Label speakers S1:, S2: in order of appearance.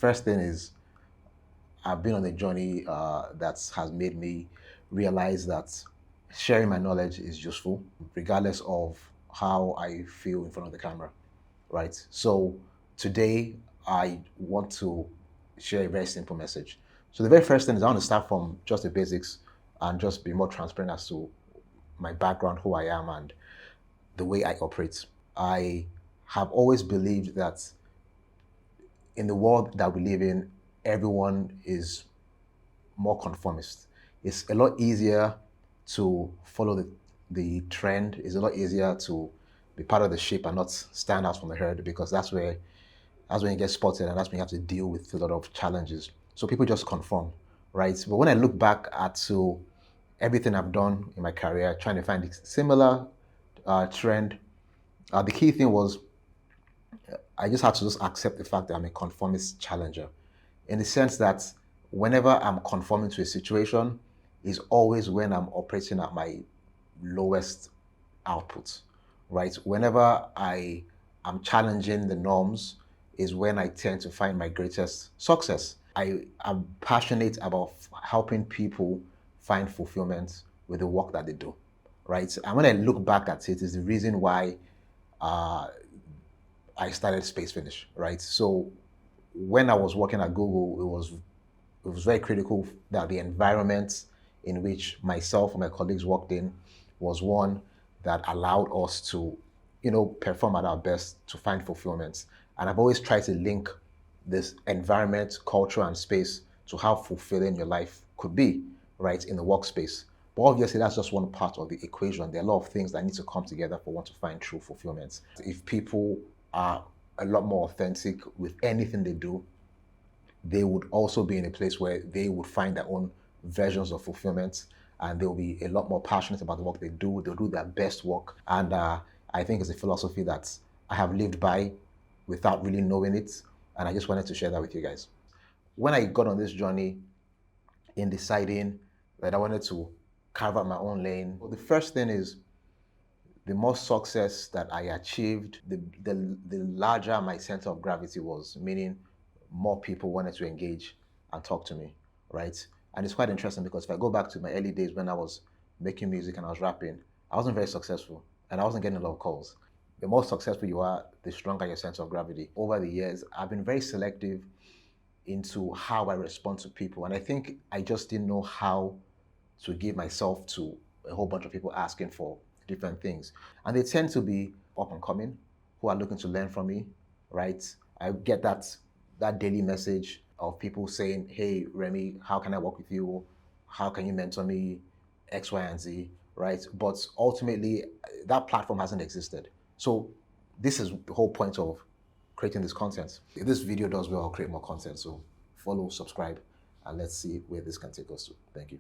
S1: first thing is I've been on a journey that has made me realize that sharing my knowledge is useful, regardless of how I feel in front of the camera, right? So today I want to share a very simple message. So the very first thing is I want to start from just the basics and just be more transparent as to my background, who I am, and the way I operate. I have always believed that in the world that we live in, everyone is more conformist. It's a lot easier to follow the trend. It's a lot easier to be part of the ship and not stand out from the herd, because that's when you get spotted, and that's when you have to deal with a lot of challenges. So people just conform, right? But when I look back at everything I've done in my career, trying to find a similar trend, the key thing was I just had to just accept the fact that I'm a conformist challenger, in the sense that whenever I'm conforming to a situation is always when I'm operating at my lowest output, right? Whenever I am challenging the norms is when I tend to find my greatest success. I am passionate about helping people find fulfillment with the work that they do, right? And when I look back at it, is the reason why uh, I started Space Finish, right? So when I was working at Google, it was very critical that the environment in which myself and my colleagues worked in was one that allowed us to, perform at our best to find fulfillment. And I've always tried to link this environment, culture, and space to how fulfilling your life could be, right, in the workspace. But obviously, that's just one part of the equation. There are a lot of things that need to come together for one to find true fulfillment. If people are a lot more authentic with anything they do, they would also be in a place where they would find their own versions of fulfillment, and they'll be a lot more passionate about the work they do. They'll do their best work. And I think it's a philosophy that I have lived by without really knowing it. And I just wanted to share that with you guys. When I got on this journey in deciding that I wanted to carve out my own lane, well, the first thing is the more success that I achieved, the larger my center of gravity was, meaning more people wanted to engage and talk to me, right? And it's quite interesting because if I go back to my early days when I was making music and I was rapping, I wasn't very successful and I wasn't getting a lot of calls. The more successful you are, the stronger your sense of gravity. Over the years, I've been very selective into how I respond to people. And I think I just didn't know how to give myself to a whole bunch of people asking for different things. And they tend to be up and coming, who are looking to learn from me, right? I get that daily message of people saying, hey, Remy, how can I work with you? How can you mentor me? X, Y, and Z, right? But ultimately, that platform hasn't existed. So this is the whole point of creating this content. If this video does well, I'll create more content. So follow, subscribe, and let's see where this can take us to. Thank you.